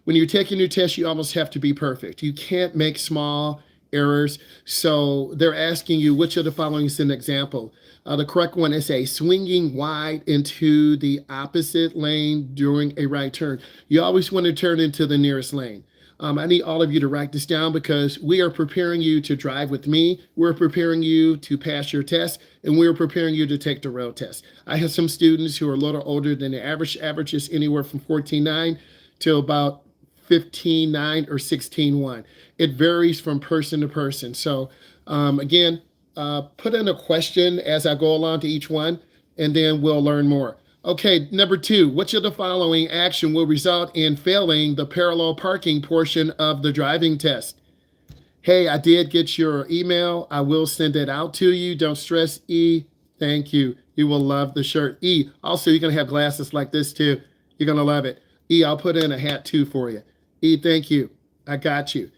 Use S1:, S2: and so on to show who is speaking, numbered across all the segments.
S1: When you're taking your test, you almost have to be perfect. You can't make small errors. So they're asking you which of the following is an example. The correct one is a swinging wide into the opposite lane during a right turn. You always want to turn into the nearest lane. I need all of you to write this down because we are preparing you to drive with me. We're preparing you to pass your test, and we're preparing you to take the road test. I have some students who are a little older than the average. Average is anywhere from 14.9 to about 15.9 or 16.1. It varies from person to person. So again, put in a question as I go along to each one, and then we'll learn more. Okay, number 2, which of the following action will result in failing the parallel parking portion of the driving test? Hey, I did get your email. I will send it out to you. Don't stress, E. Thank you. You will love the shirt. E, also, you're going to have glasses like this too. You're going to love it. E, I'll put in a hat too for you. E, thank you. I got you.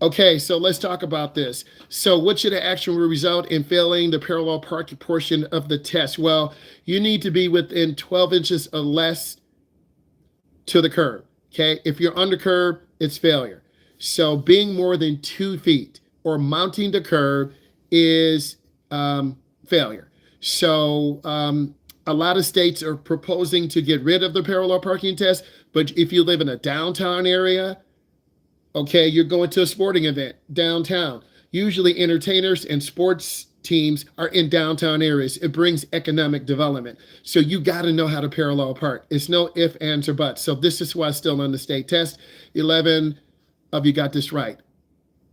S1: Okay, so let's talk about this. So which of the action will result in failing the parallel parking portion of the test? Well, you need to be within 12 inches or less to the curb, okay? If you're on the curb, it's failure. So being more than 2 feet or mounting the curb is failure. So a lot of states are proposing to get rid of the parallel parking test, but if you live in a downtown area, okay, you're going to a sporting event downtown. Usually entertainers and sports teams are in downtown areas. It brings economic development. So you got to know how to parallel park. It's no ifs, ands, or buts. So this is why it's still on the state test. 11 of you got this right.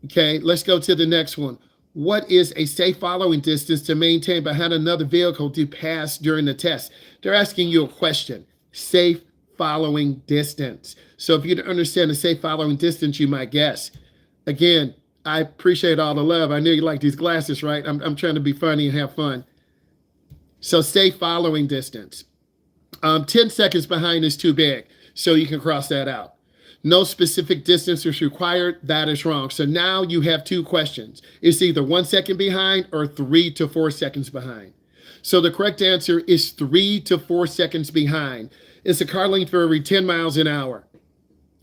S1: Okay, let's go to the next one. What is a safe following distance to maintain behind another vehicle to pass during the test? They're asking you a question. Safe following distance. So if you don't understand the safe following distance, you might guess. Again, I appreciate all the love. I know you like these glasses, right? I'm trying to be funny and have fun. So safe following distance. 10 seconds behind is too big, so you can cross that out. No specific distance is required. That is wrong. So now you have 2 questions. It's either 1 second behind or 3 to 4 seconds behind. So the correct answer is 3 to 4 seconds behind. It's a car length for every 10 miles an hour.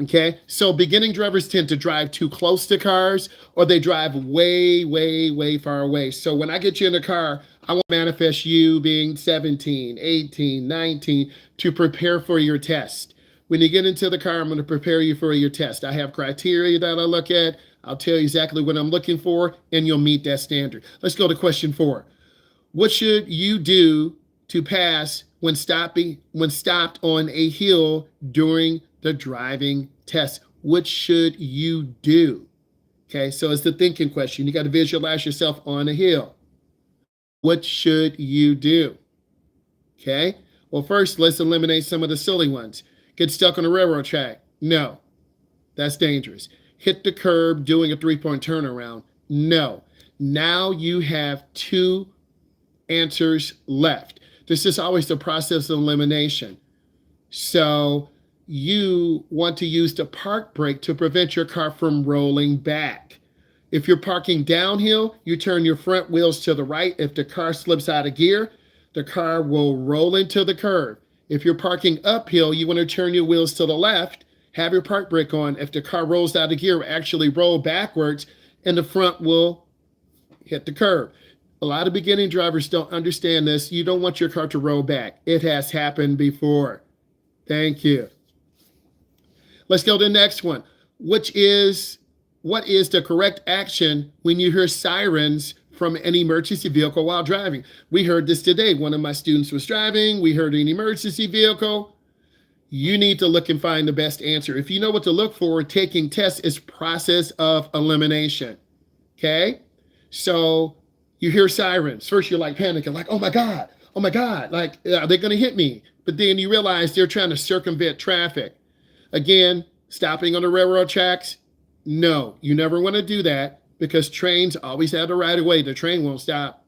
S1: Okay, so beginning drivers tend to drive too close to cars, or they drive way, way, way far away. So when I get you in a car, I want to manifest you being 17, 18, 19 to prepare for your test. When you get into the car, I'm going to prepare you for your test. I have criteria that I look at. I'll tell you exactly what I'm looking for, and you'll meet that standard. Let's go to question 4. What should you do to pass when stopped on a hill during the driving test? What should you do? Okay, so it's the thinking question. You got to visualize yourself on a hill. What should you do? Okay, well, first, let's eliminate some of the silly ones. Get stuck on a railroad track. No, that's dangerous. Hit the curb doing a 3-point turnaround. No. Now you have 2 answers left. This is always the process of elimination. So you want to use the park brake to prevent your car from rolling back. If you're parking downhill, you turn your front wheels to the right. If the car slips out of gear, the car will roll into the curb. If you're parking uphill, you want to turn your wheels to the left, have your park brake on. If the car rolls out of gear, actually roll backwards, and the front will hit the curb. A lot of beginning drivers don't understand this. You don't want your car to roll back. It has happened before. Thank you. Let's go to the next one. What is the correct action when you hear sirens from an emergency vehicle while driving? We heard this today. One of my students was driving. We heard an emergency vehicle. You need to look and find the best answer. If you know what to look for, taking tests is process of elimination. Okay? So you hear sirens. First, you're like panicking, like, oh my God, like, are they going to hit me? But then you realize they're trying to circumvent traffic. Again, stopping on the railroad tracks, no, you never want to do that because trains always have the right of way. The train won't stop.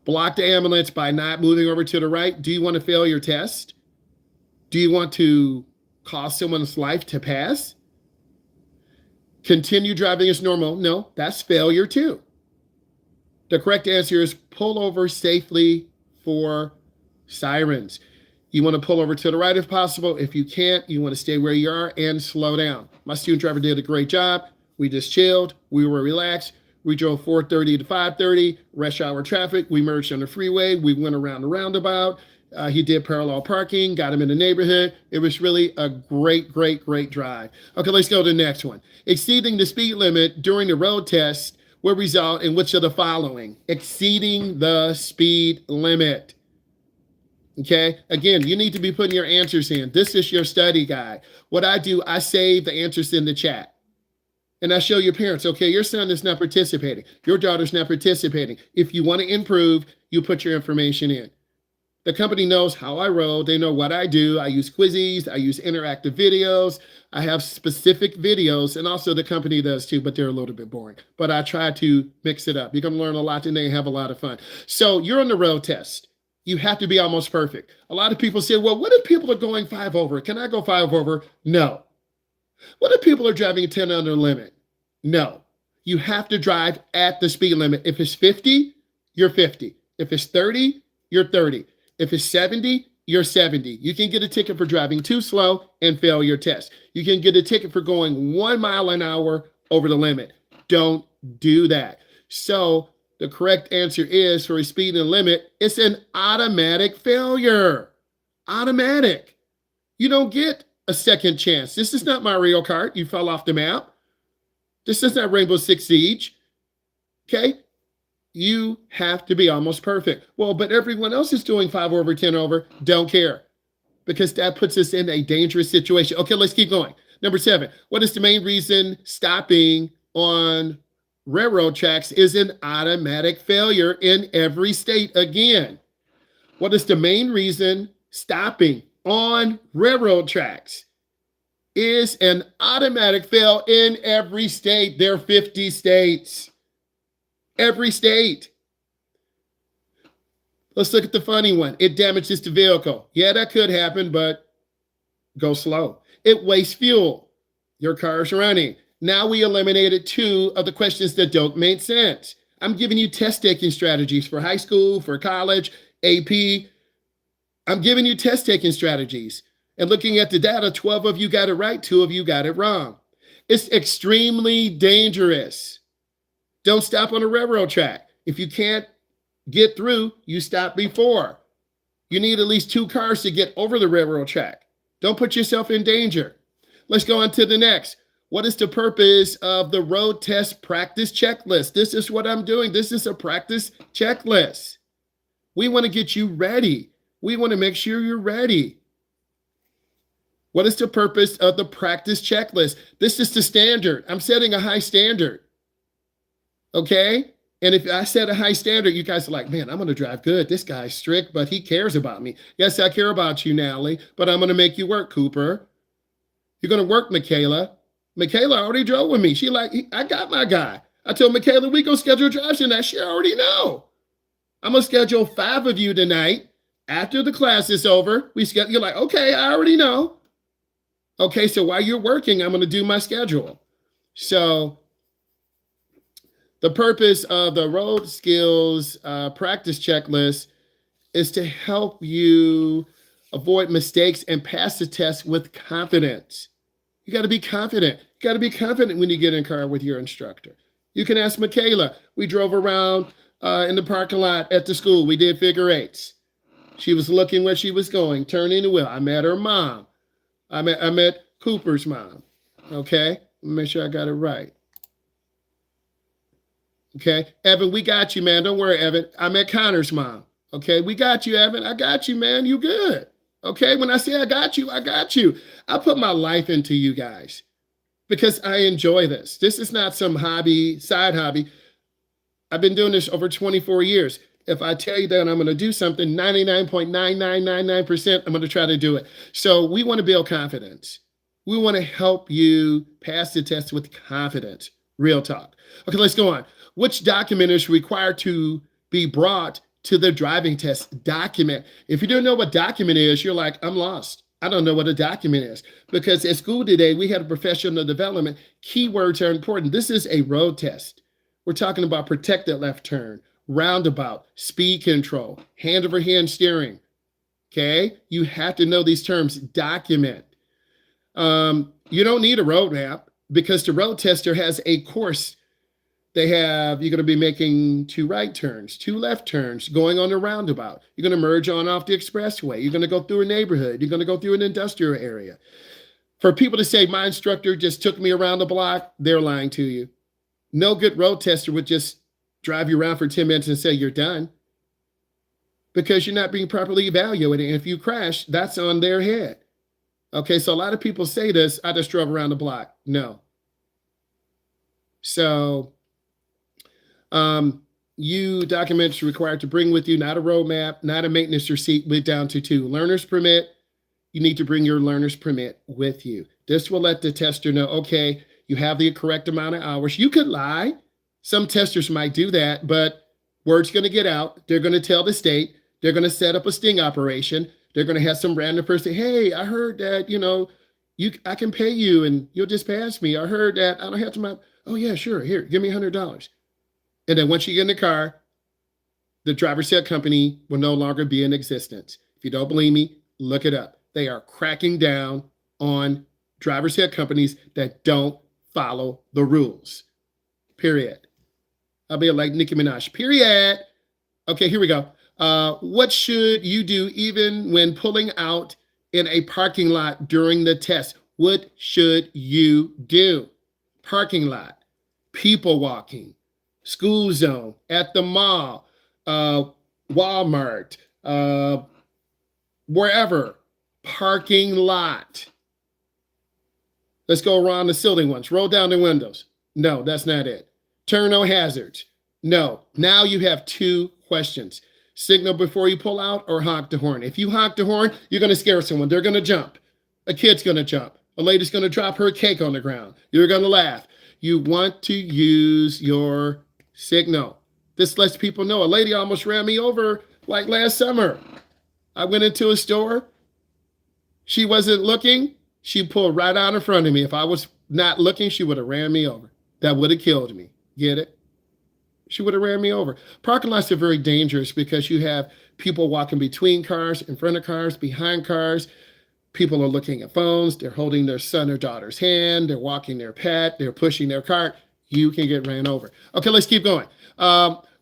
S1: Block the ambulance by not moving over to the right. Do you want to fail your test? Do you want to cost someone's life to pass? Continue driving as normal. No, that's failure too. The correct answer is pull over safely for sirens. You want to pull over to the right if possible. If you can't, you want to stay where you are and slow down. My student driver did a great job. We just chilled. We were relaxed. We drove 4:30 to 5:30, rush hour traffic. We merged on the freeway. We went around the roundabout. He did parallel parking, got him in the neighborhood. It was really a great, great, great drive. Okay, let's go to the next one. Exceeding the speed limit during the road test will result in which of the following? Exceeding the speed limit. Okay, again, you need to be putting your answers in. This is your study guide. What I do, I save the answers in the chat. And I show your parents, okay, your son is not participating. Your daughter's not participating. If you want to improve, you put your information in. The company knows how I roll. They know what I do. I use quizzes. I use interactive videos. I have specific videos, and also the company does too, but they're a little bit boring. But I try to mix it up. You're going to learn a lot today and have a lot of fun. So you're on the road test. You have to be almost perfect. A lot of people say, well, what if people are going 5 over? Can I go 5 over? No. What if people are driving 10 under limit? No. You have to drive at the speed limit. If it's 50, you're 50. If it's 30, you're 30. If it's 70, you're 70. You can get a ticket for driving too slow and fail your test. You can get a ticket for going 1 mile an hour over the limit. Don't do that. So the correct answer is, for a speed limit, it's an automatic failure. Automatic. You don't get a second chance. This is not Mario Kart. You fell off the map. This is not Rainbow Six Siege. Okay? You have to be almost perfect. Well, but everyone else is doing 5 over, 10 over. Don't care, because that puts us in a dangerous situation. Okay, let's keep going. Number 7, what is the main reason stopping on railroad tracks is an automatic failure in every state? Again, what is the main reason stopping on railroad tracks is an automatic fail in every state? There are 50 states. Every state. Let's look at the funny one. It damages the vehicle. Yeah, that could happen, but go slow. It wastes fuel. Your car is running. Now we eliminated 2 of the questions that don't make sense. I'm giving you test-taking strategies for high school, for college, AP. I'm giving you test-taking strategies. And looking at the data, 12 of you got it right, 2 of you got it wrong. It's extremely dangerous. Don't stop on a railroad track. If you can't get through, you stop before. You need at least 2 cars to get over the railroad track. Don't put yourself in danger. Let's go on to the next. What is the purpose of the road test practice checklist? This is what I'm doing. This is a practice checklist. We want to get you ready. We want to make sure you're ready. What is the purpose of the practice checklist? This is the standard. I'm setting a high standard. Okay? And if I set a high standard, you guys are like, man, I'm going to drive good. This guy's strict, but he cares about me. Yes, I care about you, Natalie, but I'm going to make you work, Cooper. You're going to work, Michaela. Michaela already drove with me. She like, I got my guy. I told Michaela, we go schedule drives tonight. She already know. I'm going to schedule 5 of you tonight. After the class is over, you're like, okay, I already know. Okay, so while you're working, I'm going to do my schedule. So the purpose of the road skills practice checklist is to help you avoid mistakes and pass the test with confidence. You got to be confident. You got to be confident when you get in car with your instructor. You can ask Michaela. We drove around in the parking lot at the school. We did figure eights. She was looking where she was going, turning the wheel. I met her mom. I met Cooper's mom. Okay? Make sure I got it right. Okay, Evan, we got you, man. Don't worry, Evan. I met Connor's mom. Okay, we got you, Evan. I got you, man. You good. Okay, when I say I got you, I got you. I put my life into you guys because I enjoy this. This is not some hobby, side hobby. I've been doing this over 24 years. If I tell you that I'm going to do something, 99.9999%, I'm going to try to do it. So we want to build confidence. We want to help you pass the test with confidence. Real talk. Okay, let's go on. Which document is required to be brought to the driving test? Document. If you don't know what document is, you're like, I'm lost. I don't know what a document is. Because at school today, we had a professional development. Keywords are important. This is a road test. We're talking about protected left turn, roundabout, speed control, hand over hand steering. Okay, you have to know these terms. Document. You don't need a road map because the road tester has a course. You're going to be making 2 right turns, 2 left turns, going on a roundabout. You're going to merge on off the expressway. You're going to go through a neighborhood. You're going to go through an industrial area. For people to say my instructor just took me around the block, they're lying to you. No good road tester would just drive you around for 10 minutes and say you're done, because you're not being properly evaluated. And if you crash, that's on their head. Okay, so a lot of people say this, I just drove around the block. No. So you documents required to bring with you, not a roadmap, not a maintenance receipt, with down to 2. Learner's permit. You need to bring your learner's permit with you. This will let the tester know, okay, you have the correct amount of hours. You could lie. Some testers might do that, but word's going to get out. They're going to tell the state. They're going to set up a sting operation. They're going to have some random person, hey, I heard that, I can pay you and you'll just pass me. I heard that I don't have to, oh yeah, sure. Here, give me $100. And then once you get in the car, the driver's ed company will no longer be in existence. If you don't believe me, look it up. They are cracking down on driver's ed companies that don't follow the rules. Period. I'll be like Nicki Minaj. Period. Okay, here we go. What should you do even when pulling out in a parking lot during the test? What should you do? Parking lot, people walking, school zone, at the mall, Walmart, wherever, parking lot. Let's go around the silly ones. Roll down the windows. No, that's not it. Turn no hazards. No. Now you have 2 questions. Signal before you pull out or honk the horn. If you honk the horn, you're going to scare someone. They're going to jump. A kid's going to jump. A lady's going to drop her cake on the ground. You're going to laugh. You want to use your signal. This lets people know. A lady almost ran me over like last summer. I went into a store. She wasn't looking. She pulled right out in front of me. If I was not looking, she would have ran me over. That would have killed me. Get it? She would have ran me over. Parking lots are very dangerous because you have people walking between cars, in front of cars, behind cars. People are looking at phones. They're holding their son or daughter's hand. They're walking their pet. They're pushing their cart. You can get ran over. Okay, let's keep going.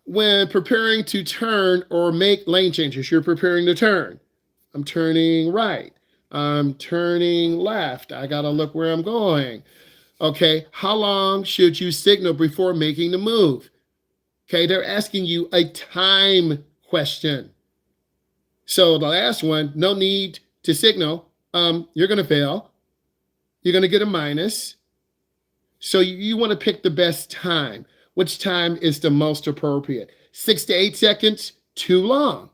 S1: When preparing to turn or make lane changes, you're preparing to turn. I'm turning right. I'm turning left. I got to look where I'm going. Okay, how long should you signal before making the move? Okay, they're asking you a time question. So the last one, no need to signal. You're going to fail. You're going to get a minus. So you want to pick the best time. Which time is the most appropriate? 6 to 8 seconds, too long.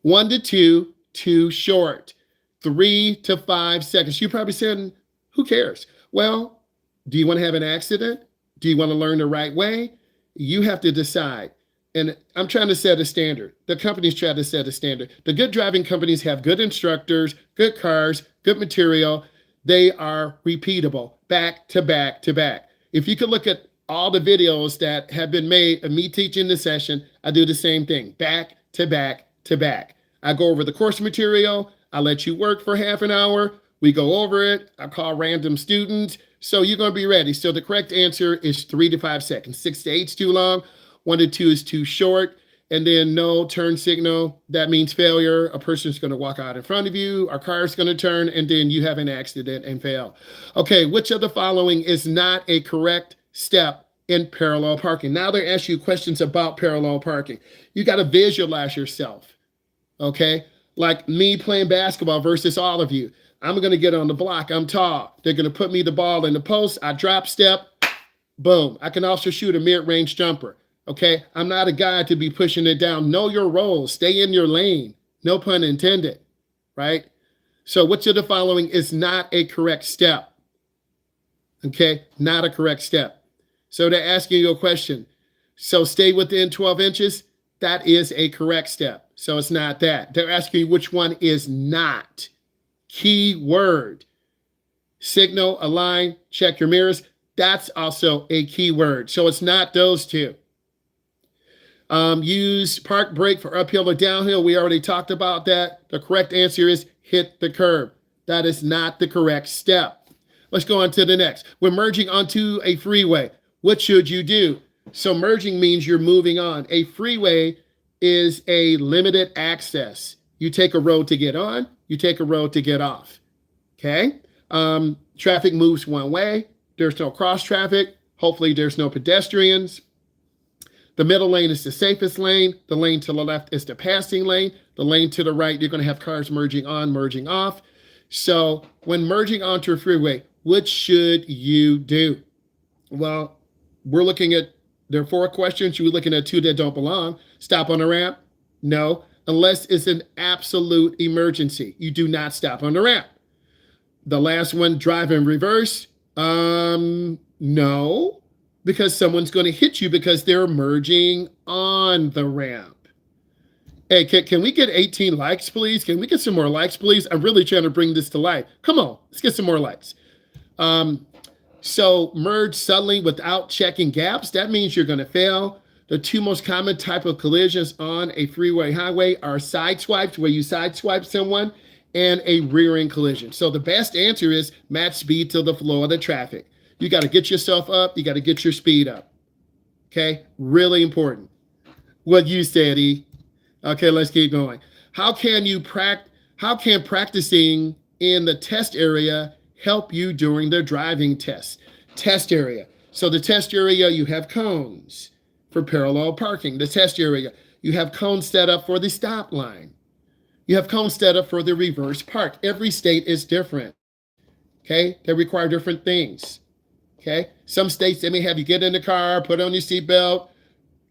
S1: 1 to 2, too short. 3 to 5 seconds. You're probably saying, who cares? Well, do you want to have an accident? Do you want to learn the right way? You have to decide. And I'm trying to set a standard. The companies try to set a standard. The good driving companies have good instructors, good cars, good material. They are repeatable, back to back to back. If you could look at all the videos that have been made of me teaching the session, I do the same thing, back to back to back. I go over the course material. I let you work for half an hour. We go over it. I call random students. So you're going to be ready. So the correct answer is 3 to 5 seconds. 6 to 8 is too long. 1 to 2 is too short. And then no turn signal. That means failure. A person's going to walk out in front of you. Our car is going to turn, and then you have an accident and fail. Okay, which of the following is not a correct step in parallel parking? Now they're asking you questions about parallel parking. You got to visualize yourself. Okay, like me playing basketball versus all of you. I'm going to get on the block. I'm tall. They're going to put me the ball in the post. I drop step. Boom. I can also shoot a mid-range jumper. Okay. I'm not a guy to be pushing it down. Know your role. Stay in your lane. No pun intended. Right? So which of the following is not a correct step? Okay. Not a correct step. So they're asking you a question. So stay within 12 inches. That is a correct step. So it's not that. They're asking you which one is not. Key word. Signal, align, check your mirrors. That's also a key word. So it's not those two. Use park brake for uphill or downhill. We already talked about that. The correct answer is hit the curb. That is not the correct step. Let's go on to the next. When merging onto a freeway, what should you do? So merging means you're moving on. A freeway is a limited access. You take a road to get on, you take a road to get off. Okay? Traffic moves one way. There's no cross traffic. Hopefully there's no pedestrians. The middle lane is the safest lane. The lane to the left is the passing lane. The lane to the right, you're going to have cars merging on, merging off. So when merging onto a freeway, what should you do? Well, we're looking at, there are 4 questions. You're looking at 2 that don't belong. Stop on a ramp? No, unless it's an absolute emergency. You do not stop on the ramp. The last one, drive in reverse? No, because someone's going to hit you because they're merging on the ramp. Hey, can we get 18 likes, please? Can we get some more likes, please? I'm really trying to bring this to life. Come on, let's get some more likes. So merge suddenly without checking gaps. That means you're going to fail. The 2 most common type of collisions on a freeway highway are side swipes, where you side swipe someone, and a rear-end collision. So the best answer is match speed to the flow of the traffic. You got to get yourself up. You got to get your speed up. Okay, really important. What you said, E. Okay, let's keep going. How can practicing in the test area help you during the driving test? Test area. So the test area, you have cones for parallel parking. The test area, you have cones set up for the stop line. You have cones set up for the reverse park. Every state is different. Okay, they require different things. Okay, some states, they may have you get in the car, put on your seatbelt,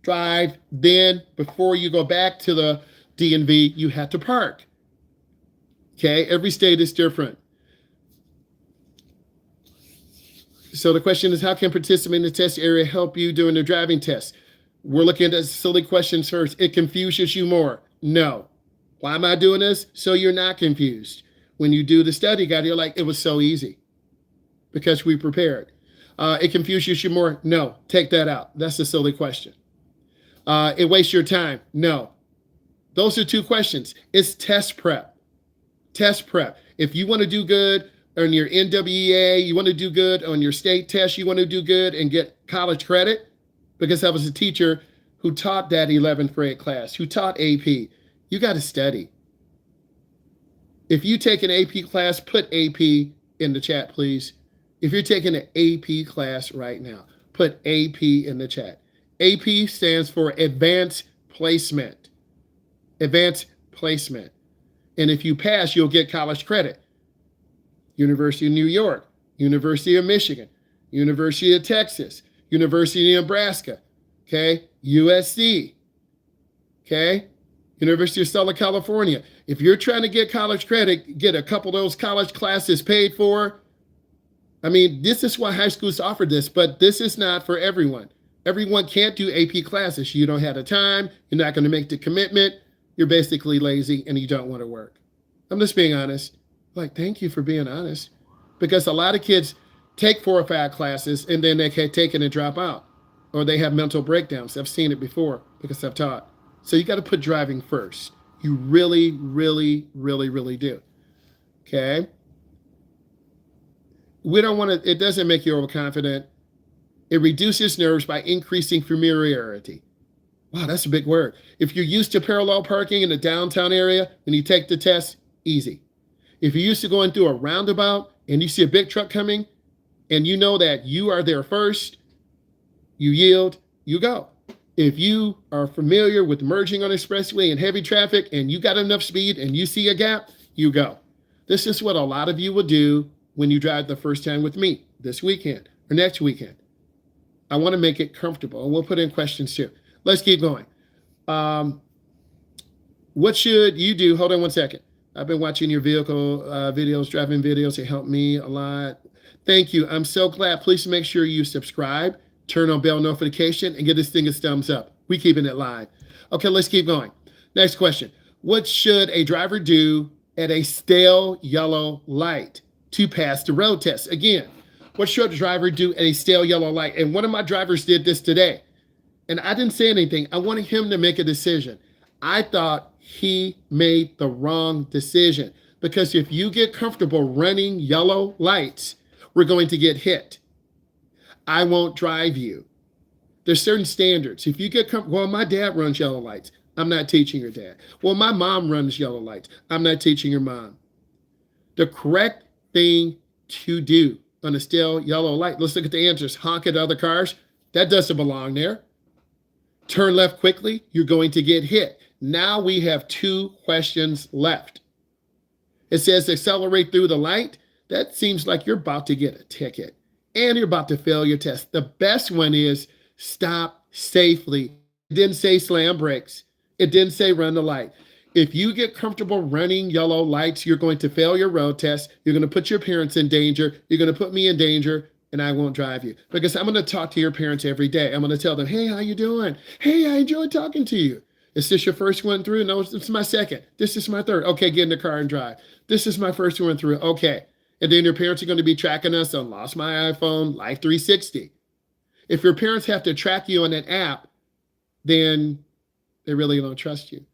S1: drive, then before you go back to the DMV, you have to park. Okay, every state is different. So the question is, how can participating in the test area help you during the driving test? We're looking at silly questions first. It confuses you more? No. Why am I doing this? So you're not confused. When you do the study guide, you're like, it was so easy because we prepared. It confuses you more? No. Take that out. That's a silly question. It wastes your time? No. Those are 2 questions. It's test prep. Test prep. If you want to do good on your NWEA, you want to do good on your state test, you want to do good and get college credit, because I was a teacher who taught that 11th grade class, who taught AP. You got to study. If you take an AP class, put AP in the chat, please. If you're taking an AP class right now, put AP in the chat. AP stands for Advanced Placement. Advanced Placement. And if you pass, you'll get college credit. University of New York, University of Michigan, University of Texas, University of Nebraska, okay? USC, okay? University of Southern California. If you're trying to get college credit, get a couple of those college classes paid for. I mean, this is why high schools offer this, but this is not for everyone. Everyone can't do AP classes. You don't have the time. You're not going to make the commitment. You're basically lazy and you don't want to work. I'm just being honest. Like, thank you for being honest. Because a lot of kids take 4 or 5 classes and then they can't take it and drop out. Or they have mental breakdowns. I've seen it before because I've taught. So you got to put driving first. You really, really, really, really do. Okay? We don't want to, it doesn't make you overconfident. It reduces nerves by increasing familiarity. Wow, that's a big word. If you're used to parallel parking in the downtown area, when you take the test, easy. If you're used to going through a roundabout and you see a big truck coming and you know that you are there first, you yield, you go. If you are familiar with merging on expressway and heavy traffic and you got enough speed and you see a gap, you go. This is what a lot of you will do when you drive the first time with me this weekend or next weekend. I want to make it comfortable, and we'll put in questions too. Let's keep going. What should you do? Hold on one second. I've been watching your vehicle videos, driving videos. They help me a lot. Thank you. I'm so glad. Please make sure you subscribe, turn on bell notification, and give this thing a thumbs up. We keeping it live. Okay, let's keep going. Next question. What should a driver do at a stale yellow light to pass the road test? Again, what should a driver do at a stale yellow light? And one of my drivers did this today. And I didn't say anything. I wanted him to make a decision. I thought he made the wrong decision because if you get comfortable running yellow lights, we're going to get hit. I won't drive you. There's certain standards. If you get comfortable, well, my dad runs yellow lights. I'm not teaching your dad. Well, my mom runs yellow lights. I'm not teaching your mom. The correct thing to do on a still yellow light, let's look at the answers. Honk at other cars. That doesn't belong there. Turn left quickly. You're going to get hit. Now we have 2 questions left. It says accelerate through the light. That seems like you're about to get a ticket and you're about to fail your test. The best one is stop safely. It didn't say slam brakes. It didn't say run the light. If you get comfortable running yellow lights, you're going to fail your road test. You're going to put your parents in danger. You're going to put me in danger, and I won't drive you. Because I'm going to talk to your parents every day. I'm going to tell them, hey, how you doing? Hey, I enjoyed talking to you. Is this your first one through? No, it's my second. This is my third. Okay, get in the car and drive. This is my first one through. Okay. And then your parents are going to be tracking us on Lost My iPhone, Life 360. If your parents have to track you on an app, then they really don't trust you.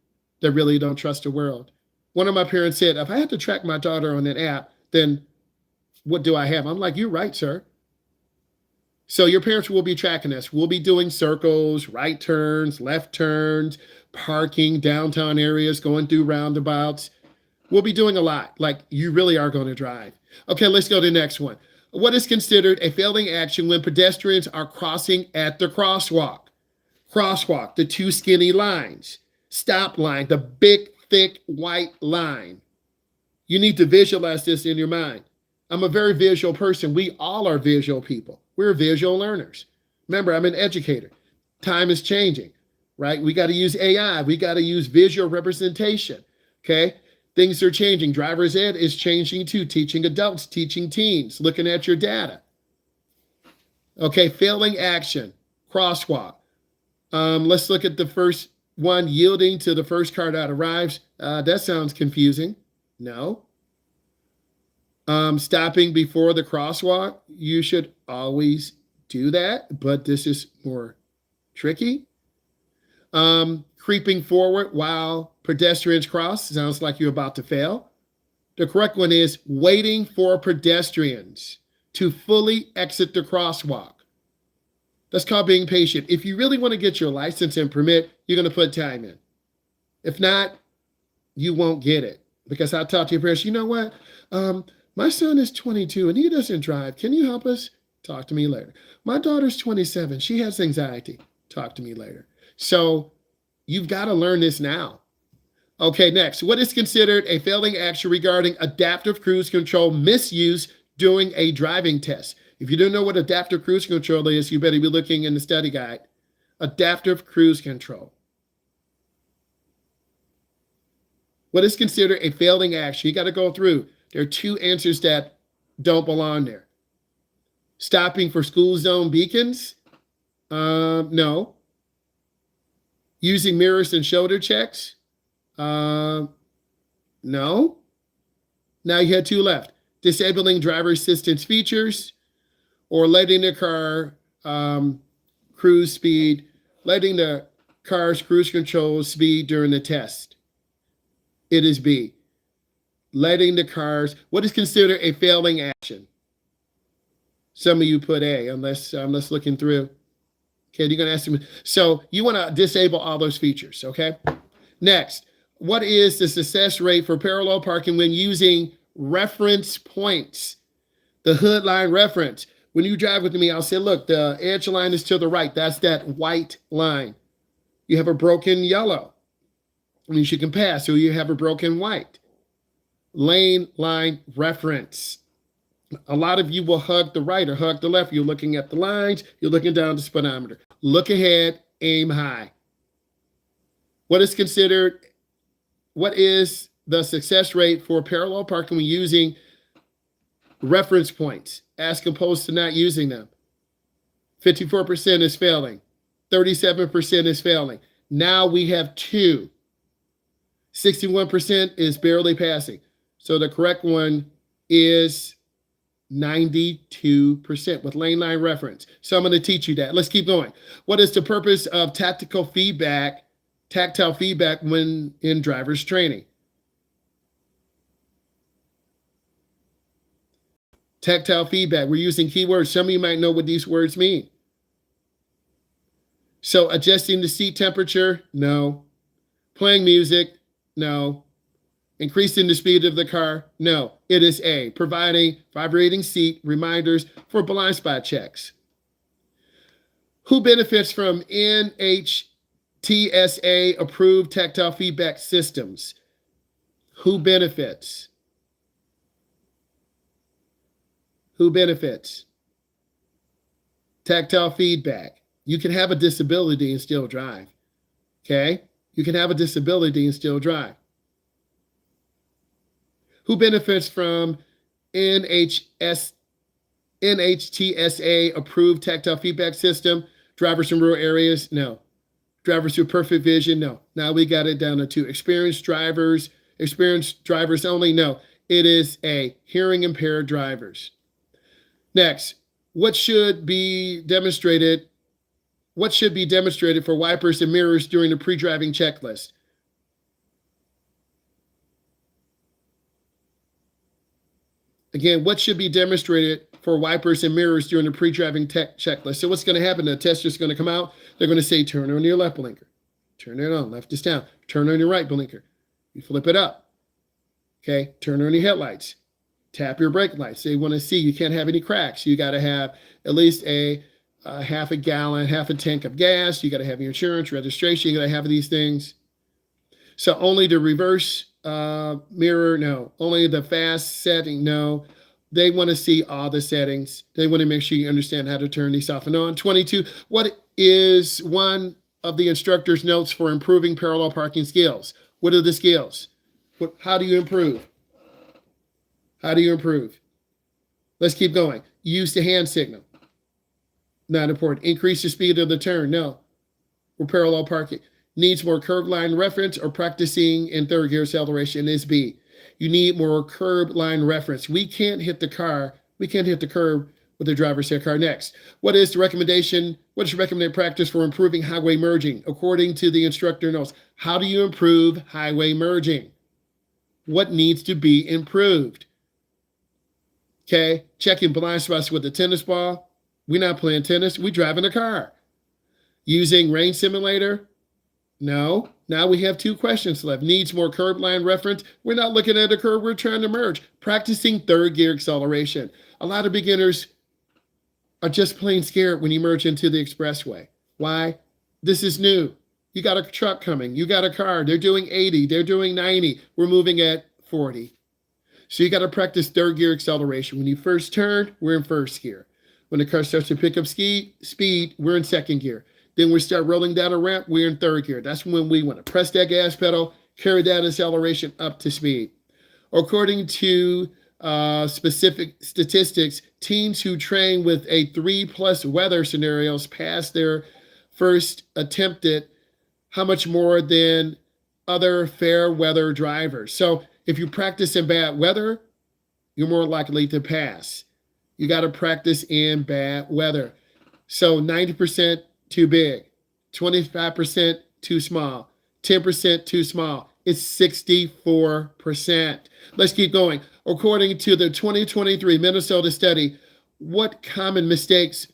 S1: They really don't trust the world. One of my parents said, if I had to track my daughter on an app, then what do I have? I'm like, you're right, sir. So your parents will be tracking us. We'll be doing circles, right turns, left turns, parking, downtown areas, going through roundabouts. We'll be doing a lot. Like you really are going to drive. Okay, let's go to the next one. What is considered a failing action when pedestrians are crossing at the crosswalk? Crosswalk, the 2 skinny lines. Stop line, the big, thick, white line. You need to visualize this in your mind. I'm a very visual person. We all are visual people. We're visual learners. Remember, I'm an educator. Time is changing, right? We got to use AI. We got to use visual representation, okay? Things are changing. Driver's ed is changing too. Teaching adults, teaching teens, looking at your data. Okay, failing action, crosswalk. Let's look at the first one, yielding to the first car that arrives. That sounds confusing. No. Stopping before the crosswalk. You should always do that, but this is more tricky. Creeping forward while pedestrians cross. Sounds like you're about to fail. The correct one is waiting for pedestrians to fully exit the crosswalk. That's called being patient. If you really want to get your license and permit, you're going to put time in. If not, you won't get it. Because I talk to your parents, you know what? My son is 22 and he doesn't drive. Can you help us? Talk to me later. My daughter's 27. She has anxiety. Talk to me later. So you've got to learn this now. Okay, next. What is considered a failing action regarding adaptive cruise control misuse during a driving test? If you don't know what adaptive cruise control is, you better be looking in the study guide. Adaptive cruise control. What is considered a failing action? You got to go through. There are 2 answers that don't belong there. Stopping for school zone beacons? No. Using mirrors and shoulder checks? No. Now you had 2 left. Disabling driver assistance features or letting the car cruise speed, letting the car's cruise control speed during the test. It is B. Letting the cars, what is considered a failing action? Some of you put A, unless looking through. Okay, you're going to ask me. So you want to disable all those features, okay? Next, what is the success rate for parallel parking when using reference points? The hood line reference. When you drive with me, I'll say, look, the edge line is to the right. That's that white line. You have a broken yellow. It means you can pass, or you have a broken white. Lane line reference. A lot of you will hug the right or hug the left. You're looking at the lines. You're looking down the speedometer. Look ahead, aim high. What is the success rate for parallel parking when using reference points as opposed to not using them? 54% is failing. 37% is failing. Now we have 2. 61% is barely passing. So the correct one is 92% with lane line reference. So I'm going to teach you that. Let's keep going. What is the purpose of tactile feedback when in driver's training? Tactile feedback. We're using keywords. Some of you might know what these words mean. So adjusting the seat temperature? No. Playing music? No. Increasing the speed of the car? No. It is A. Providing vibrating seat reminders for blind spot checks. Who benefits from NHTSA approved tactile feedback systems? Who benefits? Who benefits? Tactile feedback. You can have a disability and still drive. Okay? You can have a disability and still drive. Who benefits from NHTSA approved tactile feedback system? Drivers in rural areas? No. Drivers with perfect vision? No. Now we got it down to two. Experienced drivers only? No. It is A. Hearing impaired drivers. Next, what should be demonstrated for wipers and mirrors during the pre-driving checklist? Again, what should be demonstrated for wipers and mirrors during the pre-driving checklist? So what's going to happen? The tester's going to come out. They're going to say, turn on your left blinker. Turn it on. Left is down. Turn on your right blinker. You flip it up. Okay. Turn on your headlights. Tap your brake lights. They want to see you can't have any cracks. You got to have at least a half a tank of gas. You got to have your insurance, registration. You got to have these things. So only the reverse mirror, no. Only the fast setting, no. They want to see all the settings. They want to make sure you understand how to turn these off and on. 22, what is one of the instructor's notes for improving parallel parking skills? What are the skills? How do you improve? How do you improve? Let's keep going. Use the hand signal. Not important. Increase the speed of the turn. No. For parallel parking. Needs more curb line reference or practicing in third gear acceleration is B. You need more curb line reference. We can't hit the curb with the driver's side car. Next, what is the recommendation? What is recommended practice for improving highway merging? According to the instructor notes, how do you improve highway merging? What needs to be improved? Okay, checking blind spots with the tennis ball. We're not playing tennis. We're driving a car. Using rain simulator. No. Now we have two questions left. Needs more curb line reference. We're not looking at a curb. We're trying to merge. Practicing third gear acceleration. A lot of beginners are just plain scared when you merge into the expressway. Why? This is new. You got a truck coming. You got a car. They're doing 80. They're doing 90. We're moving at 40. So you got to practice third gear acceleration. When you first turn, we're in first gear. When the car starts to pick up speed, we're in second gear. Then we start rolling down a ramp, we're in third gear. That's when we want to press that gas pedal, carry that acceleration up to speed. According to specific statistics, teens who train with a 3+ weather scenarios pass their first attempted how much more than other fair weather drivers. So if you practice in bad weather, you're more likely to pass. You got to practice in bad weather. So 90% too big, 25% too small, 10% too small. It's 64%. Let's keep going. According to the 2023 Minnesota study, what common mistakes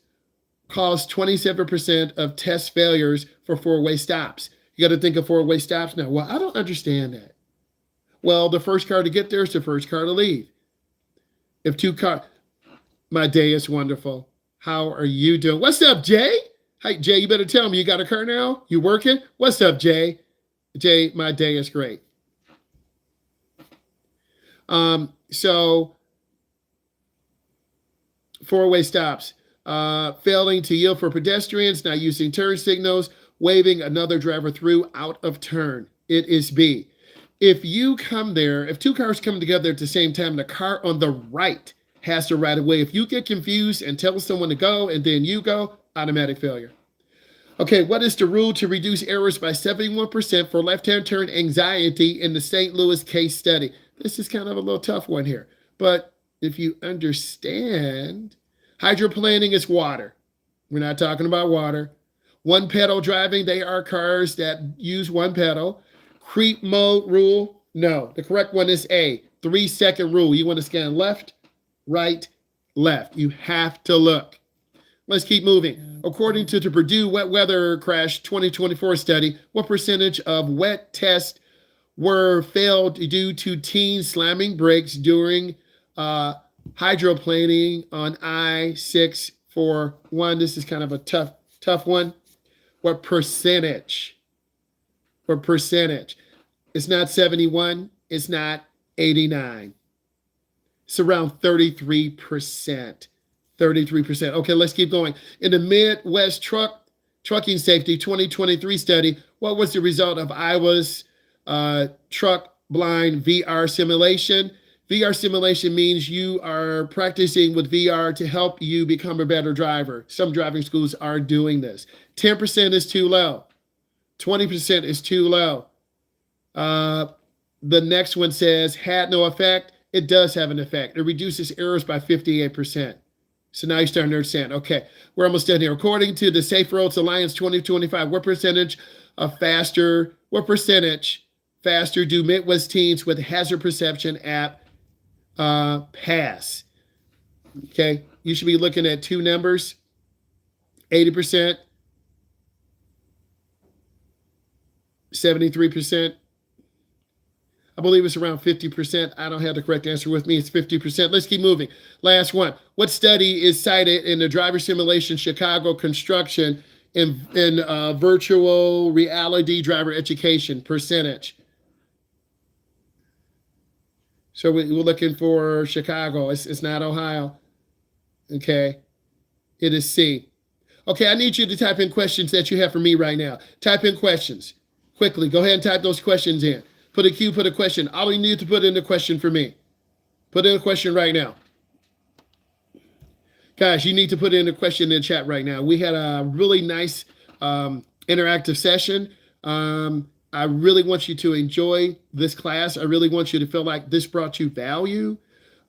S1: cause 27% of test failures for four-way stops? You got to think of four-way stops now. Well, I don't understand that. Well, the first car to get there is the first car to leave. If two cars, my day is wonderful. How are you doing? What's up, Jay? Hey, Jay, you better tell me you got a car now? You working? What's up, Jay? Jay, my day is great. So four-way stops, failing to yield for pedestrians, not using turn signals, waving another driver through out of turn. It is B. If you come there, if two cars come together at the same time, the car on the right has to right away. If you get confused and tell someone to go and then you go, automatic failure. Okay, what is the rule to reduce errors by 71% for left-hand turn anxiety in the St. Louis case study? This is kind of a little tough one here, but if you understand, hydroplaning is water. We're not talking about water. One pedal driving, they are cars that use one pedal. Creep mode rule, no. The correct one is A, 3-second rule. You want to scan left, right, left. You have to look. Let's keep moving. According to the Purdue Wet Weather Crash 2024 study, what percentage of wet tests were failed due to teens slamming brakes during hydroplaning on I-641? This is kind of a tough one. What percentage? What percentage? It's not 71. It's not 89. It's around 33%. 33%. Okay, let's keep going. In the Midwest Trucking Safety 2023 study, what was the result of Iowa's truck blind VR simulation? VR simulation means you are practicing with VR to help you become a better driver. Some driving schools are doing this. 10% is too low. 20% is too low. The next one says, had no effect. It does have an effect. It reduces errors by 58%. So now you're starting to understand. Okay, we're almost done here. According to the Safe Roads Alliance 2025, what percentage faster do Midwest teens with hazard perception app pass? Okay, you should be looking at two numbers, 80%, 73%. I believe it's around 50%. I don't have the correct answer with me. It's 50%. Let's keep moving. Last one. What study is cited in the driver simulation Chicago construction in virtual reality driver education percentage? So we're looking for Chicago. It's not Ohio. Okay. It is C. Okay, I need you to type in questions that you have for me right now. Type in questions. Quickly, go ahead and type those questions in. Put a Q, put a question. All you need to put in a question for me. Put in a question right now. Guys, you need to put in a question in the chat right now. We had a really nice interactive session. I really want you to enjoy this class. I really want you to feel like this brought you value.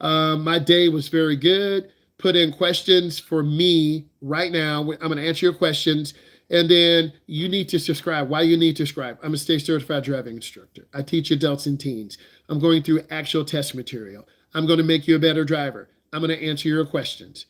S1: My day was very good. Put in questions for me right now. I'm going to answer your questions. And then you need to subscribe. Why you need to subscribe? I'm a state certified driving instructor. I teach adults and teens. I'm going through actual test material. I'm going to make you a better driver. I'm going to answer your questions.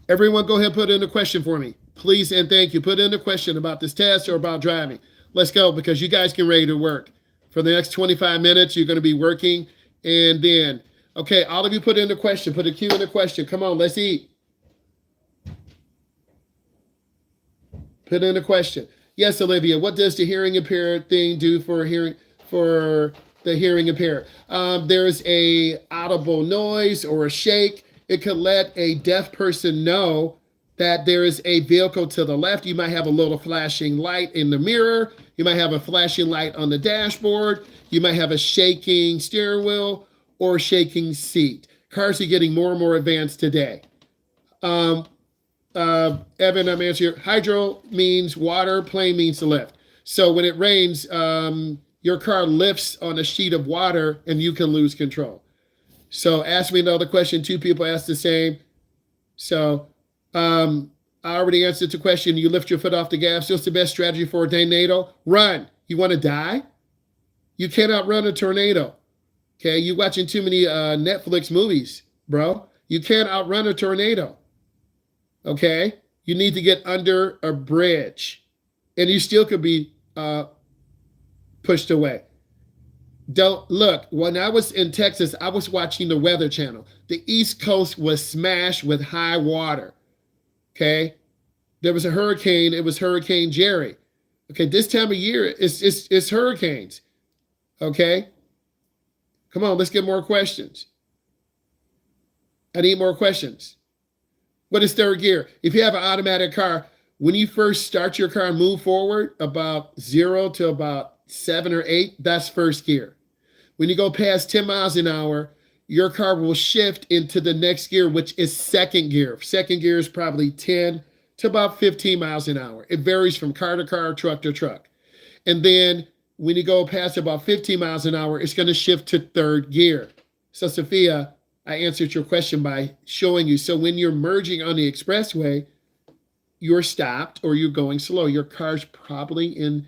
S1: Everyone go ahead and put in a question for me. Please and thank you. Put in a question about this test or about driving. Let's go, because you guys get ready to work. For the next 25 minutes, you're going to be working. And then, okay, all of you put in a question. Put a Q in a question. Come on, let's eat. Put in a question. Yes, Olivia, what does the hearing impaired thing do for the hearing impaired? There's a audible noise or a shake. It could let a deaf person know that there is a vehicle to the left. You might have a little flashing light in the mirror. You might have a flashing light on the dashboard. You might have a shaking steering wheel or shaking seat. Cars are getting more and more advanced today. Evan, I'm answering. Hydro means water, plane means to lift. So when it rains, your car lifts on a sheet of water and you can lose control. So ask me another question. Two people asked the same. So I already answered the question. You lift your foot off the gas. What's the best strategy for a tornado? Run. You want to die? You can't outrun a tornado. Okay, you're watching too many Netflix movies, bro. You can't outrun a tornado. Okay, you need to get under a bridge, and you still could be pushed away. Don't look. When I was in Texas, I was watching the Weather Channel. The East Coast was smashed with high water. Okay, there was a hurricane. It was Hurricane Jerry. Okay, this time of year, it's hurricanes. Okay, come on, let's get more questions. I need more questions. What is third gear? If you have an automatic car, when you first start your car and move forward about 0 to about 7 or 8, that's first gear. When you go past 10 miles an hour, your car will shift into the next gear, which is second gear. Second gear is probably 10 to about 15 miles an hour. It varies from car to car, truck to truck. And then when you go past about 15 miles an hour, it's going to shift to third gear. So Sophia, I answered your question by showing you. So when you're merging on the expressway, you're stopped or you're going slow. Your car's probably in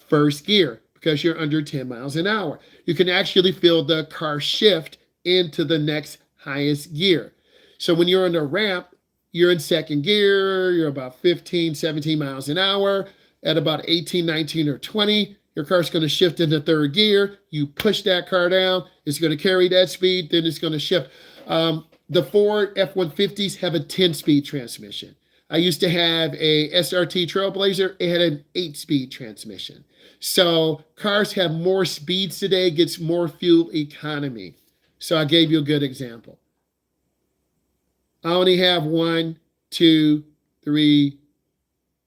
S1: first gear because you're under 10 miles an hour. You can actually feel the car shift into the next highest gear. So when you're on the ramp, you're in second gear, you're about 15, 17 miles an hour. At about 18, 19, or 20, your car's going to shift into third gear. You push that car down, it's going to carry that speed, then it's going to shift. The Ford F-150s have a 10-speed transmission. I used to have a SRT Trailblazer. It had an 8-speed transmission. So cars have more speeds today, gets more fuel economy. So I gave you a good example. I only have 1, 2, 3,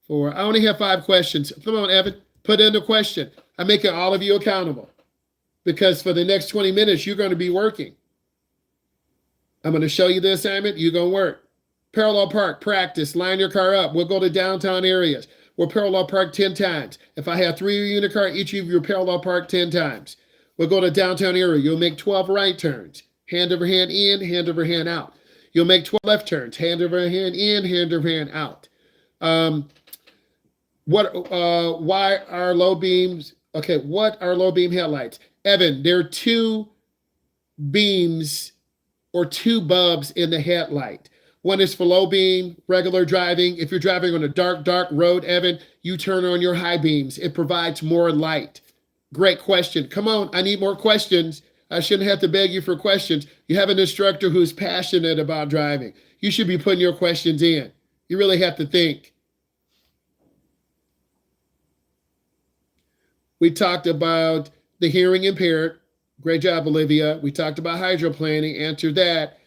S1: 4. I only have 5 questions. Come on, Evan, put in the question. I'm making all of you accountable because for the next 20 minutes, you're going to be working. I'm going to show you the assignment. You're going to work. Parallel park, practice, line your car up. We'll go to downtown areas. We'll parallel park 10 times. If I have 3 in the car, each of you will parallel park 10 times. We'll go to downtown area. You'll make 12 right turns. Hand over hand in, hand over hand out. You'll make 12 left turns. Hand over hand in, hand over hand out. Why are low beams? Okay, what are low beam headlights? Evan, there are 2 beams or 2 bulbs in the headlight. One is for low beam, regular driving. If you're driving on a dark, dark road, Evan, you turn on your high beams. It provides more light. Great question. Come on, I need more questions. I shouldn't have to beg you for questions. You have an instructor who's passionate about driving. You should be putting your questions in. You really have to think. We talked about the hearing impaired. Great job, Olivia. We talked about hydroplaning. Answer that.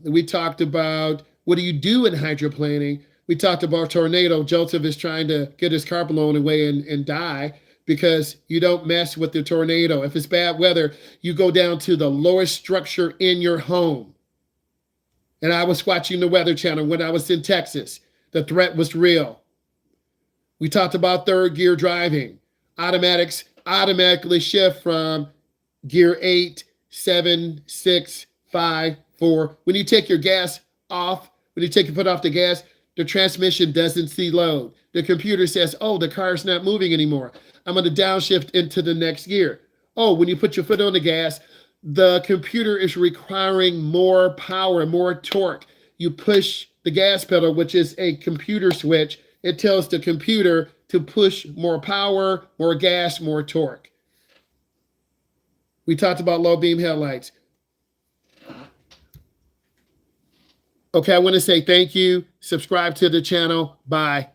S1: We talked about what do you do in hydroplaning. We talked about tornado. Joseph is trying to get his car blown away and die because you don't mess with the tornado. If it's bad weather, you go down to the lowest structure in your home. And I was watching the Weather Channel when I was in Texas. The threat was real. We talked about third gear driving. Automatics automatically shift from gear 8, 7, 6, 5, 4. When you take your gas off, when you take your foot off the gas, the transmission doesn't see load. The computer says, oh, the car's not moving anymore. I'm going to downshift into the next gear. Oh, when you put your foot on the gas, the computer is requiring more power, more torque. You push the gas pedal, which is a computer switch. It tells the computer to push more power, more gas, more torque. We talked about low beam headlights. Okay, I want to say thank you. Subscribe to the channel. Bye.